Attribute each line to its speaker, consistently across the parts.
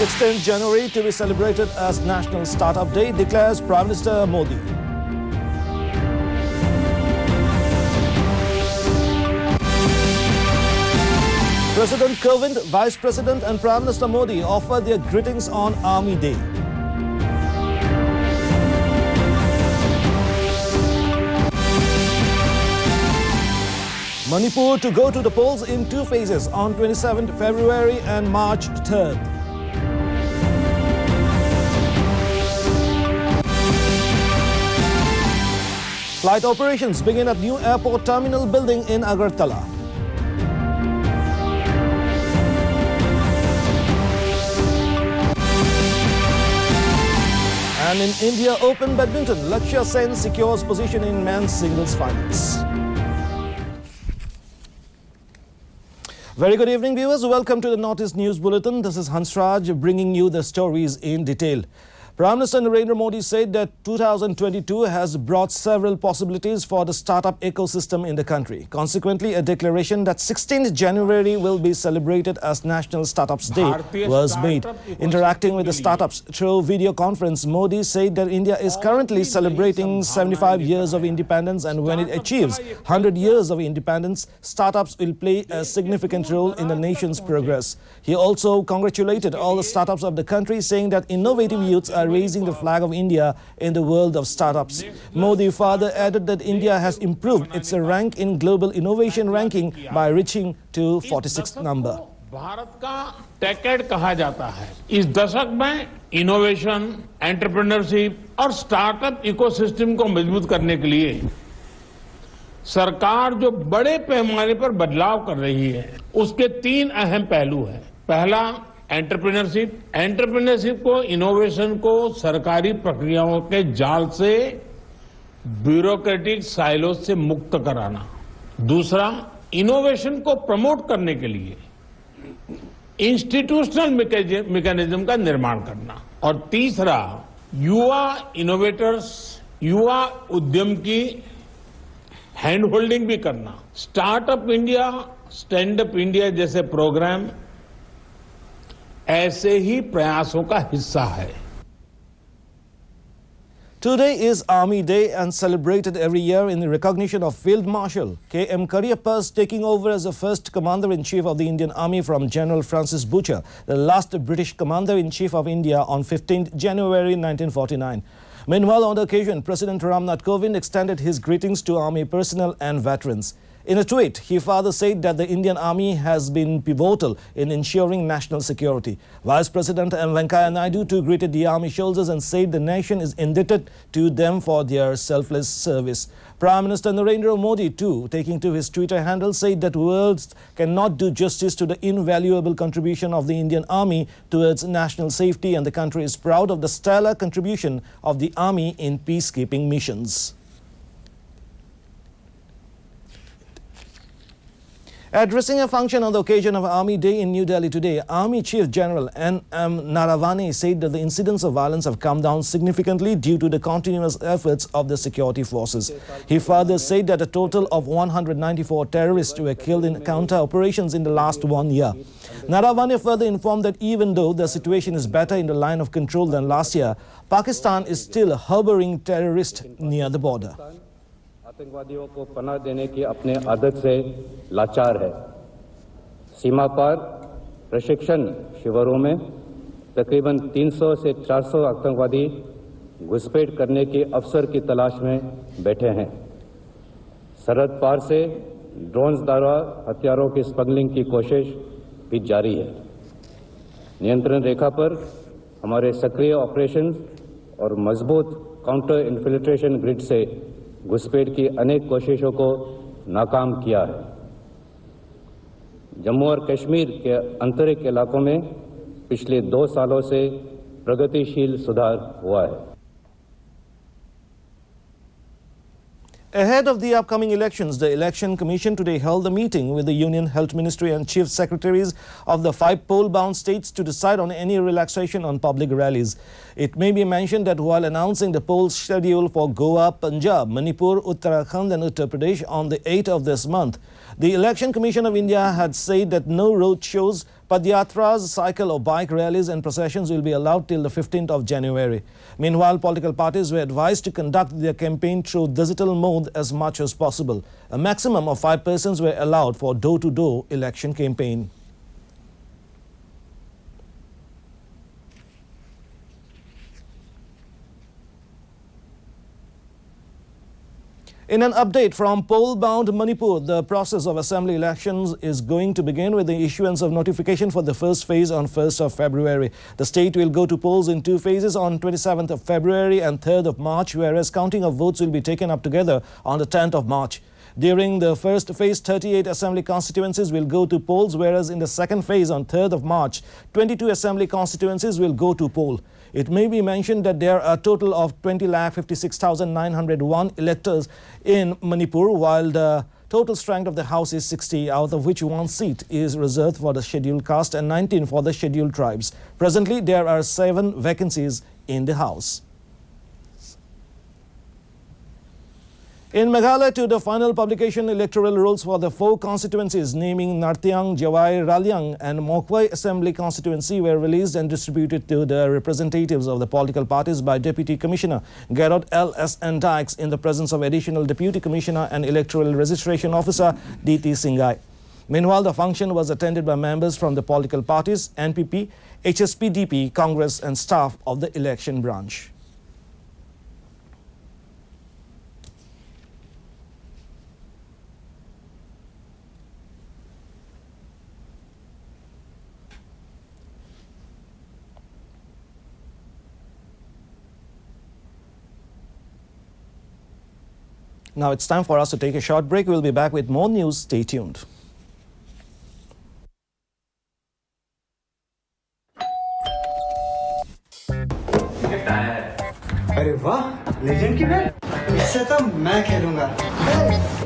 Speaker 1: 16th January to be celebrated as National Startup Day, declares Prime Minister Modi. President Kovind, Vice President and Prime Minister Modi offered their greetings on Army Day. Manipur to go to the polls in two phases on 27th February and March 3rd. Flight operations begin at new airport terminal building in Agartala. And in India Open Badminton, Lakshya Sen secures position in men's singles finals. Very good evening, viewers. Welcome to the Northeast News Bulletin. This is Hansraj bringing you the stories in detail. Prime Minister Narendra Modi said that 2022 has brought several possibilities for the startup ecosystem in the country. Consequently, a declaration that 16th January will be celebrated as National Startups Day was made. Interacting with the startups through video conference, Modi said that India is currently celebrating 75 years of independence, and when it achieves 100 years of independence, startups will play a significant role in the nation's progress. He also congratulated all the startups of the country, saying that innovative youths are raising the flag of India in the world of startups. Modi further added that India has improved its rank in global innovation ranking by reaching to 46th number.
Speaker 2: Bharat का टेकेड कहा जाता है। इस दशक में innovation, entrepreneurship और startup ecosystem को मजबूत करने के लिए सरकार जो बड़े पैमाने पर बदलाव कर रही है, उसके तीन अहम पहलू हैं। पहला, एंटरप्रेन्योरशिप को, इनोवेशन को सरकारी प्रक्रियाओं के जाल से, ब्यूरोक्रेटिक साइलों से मुक्त कराना। दूसरा, इनोवेशन को प्रमोट करने के लिए इंस्टीट्यूशनल मैकेनिज्म का निर्माण करना। और तीसरा, युवा इनोवेटर्स, युवा उद्यम की हैंड होल्डिंग भी करना। Startup India, stand up India जैसे प्रोग्राम ऐसे ही प्रयासों का हिस्सा है।
Speaker 1: Today is Army Day and celebrated every year in recognition of Field Marshal K.M. Cariappa's taking over as the first Commander-in-Chief of the Indian Army from General Francis Butcher, the last British Commander-in-Chief of India, on 15th January 1949. Meanwhile, on the occasion, President Ramnath Kovind extended his greetings to Army personnel and veterans. In a tweet, he further said that the Indian Army has been pivotal in ensuring national security. Vice President M. Venkaiah Naidu too greeted the Army soldiers and said the nation is indebted to them for their selfless service. Prime Minister Narendra Modi too, taking to his Twitter handle, said that words cannot do justice to the invaluable contribution of the Indian Army towards national safety, and the country is proud of the stellar contribution of the Army in peacekeeping missions. Addressing a function on the occasion of Army Day in New Delhi today, Army Chief General N.M. Naravane said that the incidents of violence have come down significantly due to the continuous efforts of the security forces. He further said that a total of 194 terrorists were killed in counter-operations in the last 1 year. Naravane further informed that even though the situation is better in the line of control than last year, Pakistan is still harboring terrorists near the border.
Speaker 3: आतंकवादियों को पनाह देने की अपने आदत से लाचार है। सीमा पार प्रशिक्षण शिविरों में तकरीबन 300 से 400 आतंकवादी घुसपैठ करने के अवसर की तलाश में बैठे हैं। सरहद पार से ड्रोन्स द्वारा हथियारों की स्मगलिंग की कोशिश भी जारी है। नियंत्रण रेखा पर हमारे सक्रिय ऑपरेशन और मजबूत काउंटर इन्फिल्ट्रेशन ग्रिड से घुसपैठ की अनेक कोशिशों को नाकाम किया है। जम्मू और कश्मीर के आंतरिक इलाकों में पिछले 2 सालों से प्रगतिशील सुधार हुआ है।
Speaker 1: Ahead of the upcoming elections, the Election Commission today held a meeting with the Union Health Ministry and Chief Secretaries of the 5 poll-bound states to decide on any relaxation on public rallies. It may be mentioned that while announcing the poll schedule for Goa, Punjab, Manipur, Uttarakhand and Uttar Pradesh on the 8th of this month, the Election Commission of India had said that no road shows, Padyatras, cycle or bike rallies and processions will be allowed till the 15th of January. Meanwhile, political parties were advised to conduct their campaign through digital mode as much as possible. A maximum of 5 persons were allowed for door-to-door election campaign. In an update from poll-bound Manipur, the process of assembly elections is going to begin with the issuance of notification for the first phase on 1st of February. The state will go to polls in 2 phases on 27th of February and 3rd of March, whereas counting of votes will be taken up together on the 10th of March. During the first phase, 38 assembly constituencies will go to polls, whereas in the second phase on 3rd of March, 22 assembly constituencies will go to poll. It may be mentioned that there are a total of 20,56,901 electors in Manipur, while the total strength of the House is 60, out of which 1 seat is reserved for the scheduled caste and 19 for the scheduled tribes. Presently, there are 7 vacancies in the House. In Meghalaya, to the final publication electoral rolls for the 4 constituencies, naming Nartiang, Jawai, Ralyang and Mokwai Assembly constituency were released and distributed to the representatives of the political parties by Deputy Commissioner Garrod L.S.N. Dykes in the presence of Additional Deputy Commissioner and Electoral Registration Officer D.T. Singhai. Meanwhile, the function was attended by members from the political parties, NPP, HSPDP, Congress and staff of the election branch. Now it's time for us to take a short break. We'll be back with more news. Stay tuned.
Speaker 4: अरे वाह, legend की bat. इससे तो मैं खेलूंगा।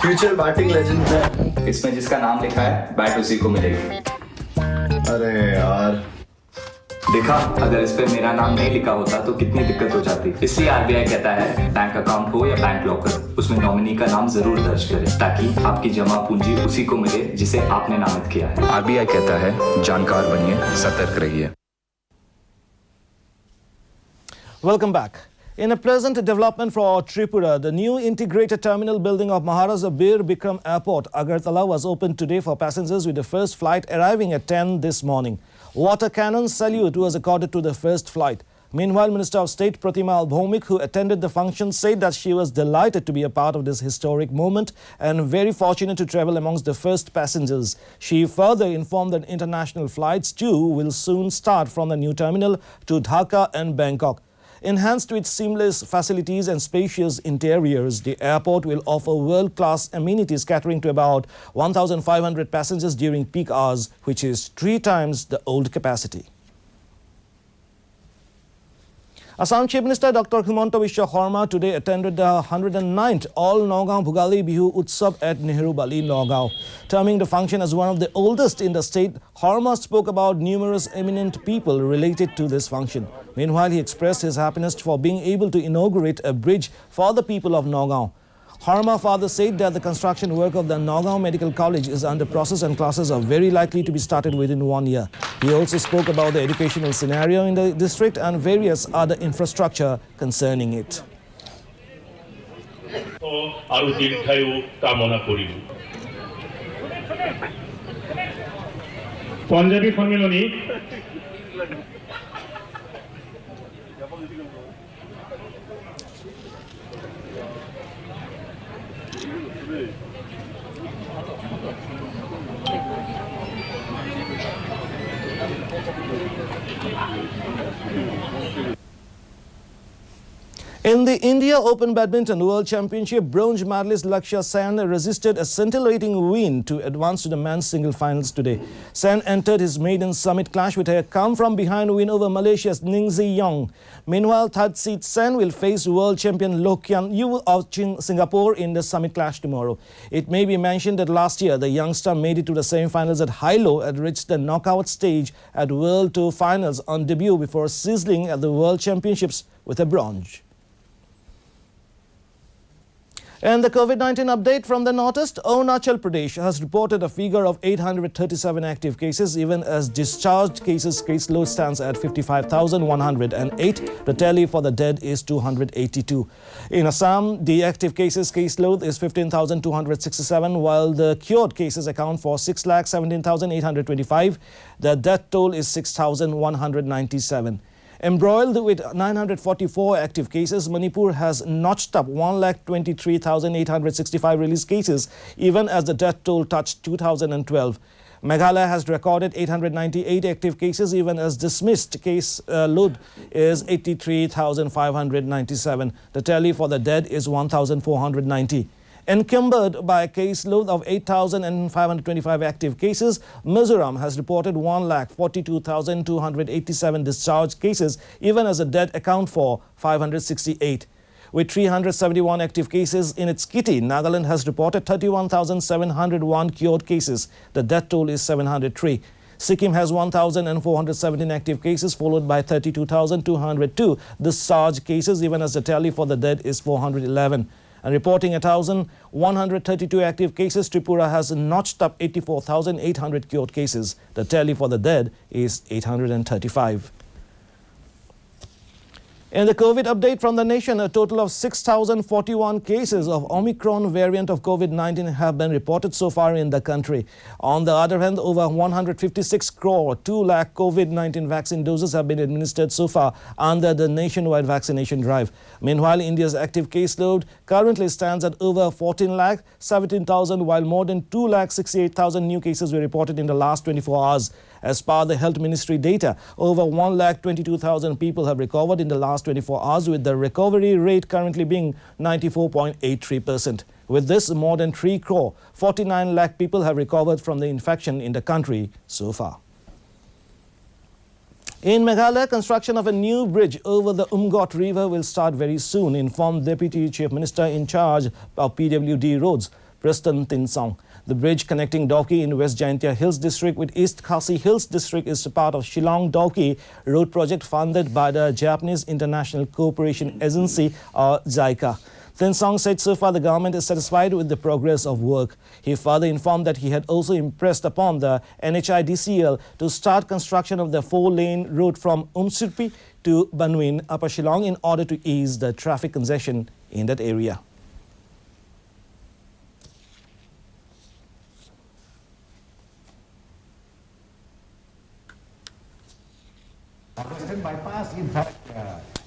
Speaker 4: Future batting legend है।
Speaker 5: इसमें जिसका नाम लिखा है, बैट उसी को मिलेगी।
Speaker 4: अरे यार।
Speaker 5: देखा, अगर इस पे मेरा नाम नहीं लिखा होता तो कितनी दिक्कत हो जाती। इसलिए आरबीआई कहता है, बैंक अकाउंट हो या बैंक लॉकर, उसमें नॉमिनी का नाम जरूर दर्ज करें, ताकि आपकी जमा पूंजी उसी को मिले जिसे आपने नामित किया है। आरबीआई कहता है, जानकार बनिए, सतर्क रहिए।
Speaker 1: Welcome back. In a pleasant development for Tripura, the new integrated terminal building of Maharaja Bir Bikram Airport, Agartala, was opened today for passengers with the first flight arriving at 10 this morning. Water cannon salute was accorded to the first flight. Meanwhile, Minister of State Pratima Bhaumik, who attended the function, said that she was delighted to be a part of this historic moment and very fortunate to travel amongst the first passengers. She further informed that international flights too will soon start from the new terminal to Dhaka and Bangkok. Enhanced with seamless facilities and spacious interiors, the airport will offer world-class amenities catering to about 1,500 passengers during peak hours, which is 3 times the old capacity. Assam Chief Minister Dr. Himanta Biswa Sarma today attended the 109th All Nagaon Bhugali Bihu Utsav at Nehru Bali, Nagaon. Terming the function as one of the oldest in the state, Sarma spoke about numerous eminent people related to this function. Meanwhile, he expressed his happiness for being able to inaugurate a bridge for the people of Nagaon. Sarma further said that the construction work of the Nagaon Medical College is under process and classes are very likely to be started within 1 year. He also spoke about the educational scenario in the district and various other infrastructure concerning it.
Speaker 6: Punjabi Sammilani
Speaker 1: In the India Open Badminton World Championship, bronze medalist Lakshya Sen resisted a scintillating win to advance to the men's single finals today. Sen entered his maiden summit clash with a come-from-behind win over Malaysia's Ningxi Yong. Meanwhile, third seed Sen will face world champion Loh Kian Yew of Singapore in the summit clash tomorrow. It may be mentioned that last year, the youngster made it to the semi-finals at high-low and reached the knockout stage at World Tour Finals on debut before sizzling at the World Championships with a bronze. And the COVID-19 update from the northeast, Arunachal Pradesh has reported a figure of 837 active cases, even as discharged cases caseload stands at 55,108. The tally for the dead is 282. In Assam, the active cases caseload is 15,267, while the cured cases account for 6,17,825. The death toll is 6,197. Embroiled with 944 active cases, Manipur has notched up 1,23,865 released cases, even as the death toll touched 2,012. Meghalaya has recorded 898 active cases, even as dismissed case load is 83,597. The tally for the dead is 1,490. Encumbered by a caseload of 8,525 active cases, Mizoram has reported 1,42,287 discharged cases, even as the dead account for 568. With 371 active cases in its kitty, Nagaland has reported 31,701 cured cases. The death toll is 703. Sikkim has 1,417 active cases, followed by 32,202 discharged cases, even as the tally for the dead is 411. And reporting 1,132 active cases, Tripura has notched up 84,800 cured cases. The tally for the dead is 835. In the COVID update from the nation, a total of 6,041 cases of Omicron variant of COVID-19 have been reported so far in the country. On the other hand, over 156 crore 2 lakh COVID-19 vaccine doses have been administered so far under the nationwide vaccination drive. Meanwhile, India's active caseload currently stands at over 14 lakh 17,000, while more than 2 lakh 68,000 new cases were reported in the last 24 hours. As per the Health Ministry data, over 1,22,000 people have recovered in the last 24 hours, with the recovery rate currently being 94.83%. With this, more than 3 crore 49 lakh people have recovered from the infection in the country so far. In Meghalaya, construction of a new bridge over the Umngot River will start very soon, informed Deputy Chief Minister in charge of PWD roads, Preston Tinsong. The bridge connecting Dauki in West Jaintia Hills District with East Khasi Hills District is part of Shillong-Dauki road project funded by the Japanese International Cooperation Agency, or JICA. Tinsong said so far the government is satisfied with the progress of work. He further informed that he had also impressed upon the NHIDCL to start construction of the 4-lane road from Umsirpi to Banwin, Upper Shillong, in order to ease the traffic congestion in that area.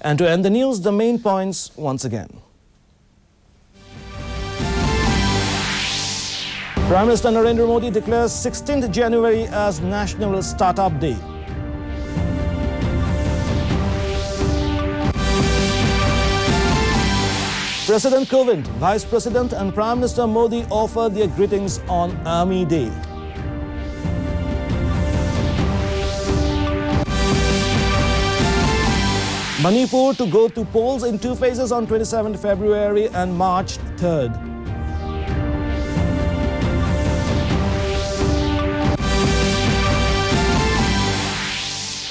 Speaker 1: And to end the news, the main points once again. Prime Minister Narendra Modi declares 16th January as National Startup Day. President Kovind, Vice President and Prime Minister Modi offer their greetings on Army Day. Manipur to go to polls in 2 phases on 27th February and March 3rd.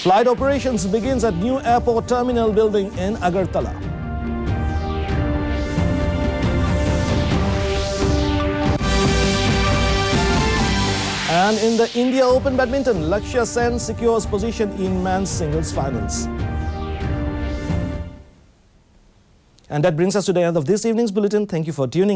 Speaker 1: Flight operations begins at new airport terminal building in Agartala. And in the India Open Badminton, Lakshya Sen secures position in men's singles finals. And that brings us to the end of this evening's bulletin. Thank you for tuning in.